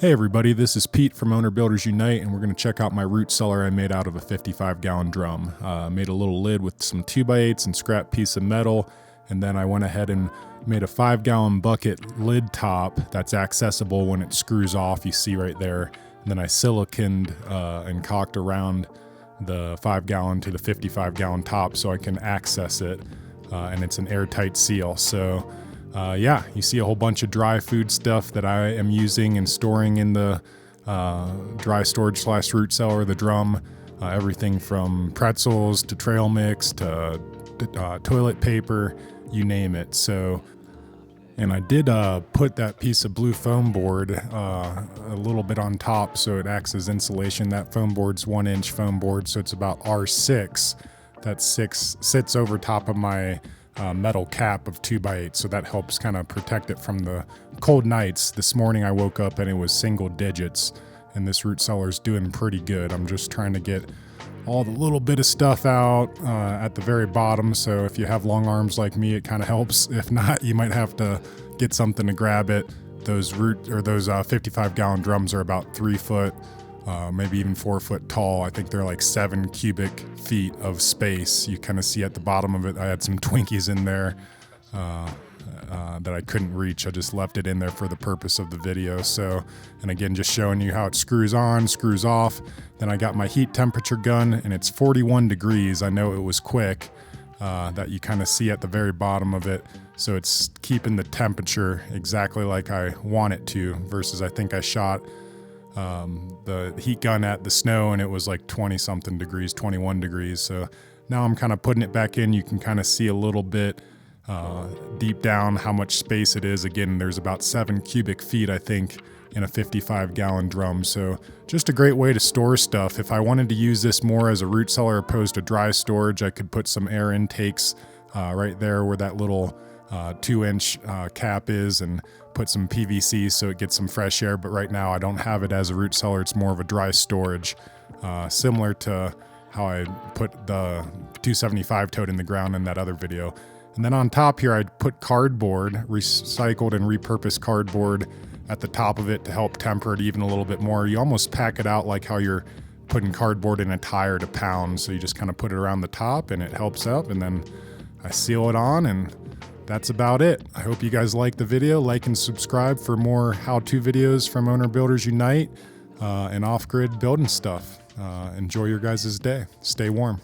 Hey everybody, this is Pete from Owner Builders Unite, and we're going to check out my root cellar I made out of a 55-gallon drum. Made a little lid with some 2x8s and scrap piece of metal, and then I went ahead and made a 5-gallon bucket lid top that's accessible when it screws off, you see right there. And then I siliconed and caulked around the 5-gallon to the 55-gallon top so I can access it, and it's an airtight seal. So yeah, you see a whole bunch of dry food stuff that I am using and storing in the dry storage / root cellar, the drum. Everything from pretzels to trail mix to toilet paper, you name it. So, and I did put that piece of blue foam board a little bit on top so it acts as insulation. That foam board's 1-inch foam board, so it's about R6. That 6 sits over top of my metal cap of 2x8, so that helps kind of protect it from the cold nights. This morning I woke up and it was single digits, and this root cellar is doing pretty good. I'm just trying to get all the little bit of stuff out at the very bottom, so if you have long arms like me, it kind of helps. If not, you might have to get something to grab it. Those 55-gallon drums are about 3 foot, maybe even 4 foot tall. I think they're like 7 cubic feet of space. You kind of see at the bottom of it, I had some Twinkies in there that I couldn't reach. I just left it in there for the purpose of the video. So, and again, just showing you how it screws on, screws off. Then I got my heat temperature gun, and it's 41 degrees. I know it was quick, that you kind of see at the very bottom of it. So it's keeping the temperature exactly like I want it to, versus I think I shot the heat gun at the snow and it was like 20 something degrees, 21 degrees. So now I'm kind of putting it back in. You can kind of see a little bit deep down how much space it is. Again, there's about 7 cubic feet, I think, in a 55-gallon drum. So just a great way to store stuff. If I wanted to use this more as a root cellar opposed to dry storage, I could put some air intakes right there where that little 2-inch cap is, and put some PVC so it gets some fresh air. But right now I don't have it as a root cellar. It's more of a dry storage, similar to how I put the 275 tote in the ground in that other video. And then on top here, I put cardboard, recycled and repurposed cardboard at the top of it to help temper it even a little bit more. You almost pack it out like how you're putting cardboard in a tire to pound. So you just kind of put it around the top and it helps up, and then I seal it on, and that's about it. I hope you guys like the video. Like and subscribe for more how-to videos from Owner Builders Unite and off-grid building stuff. Enjoy your guys' day. Stay warm.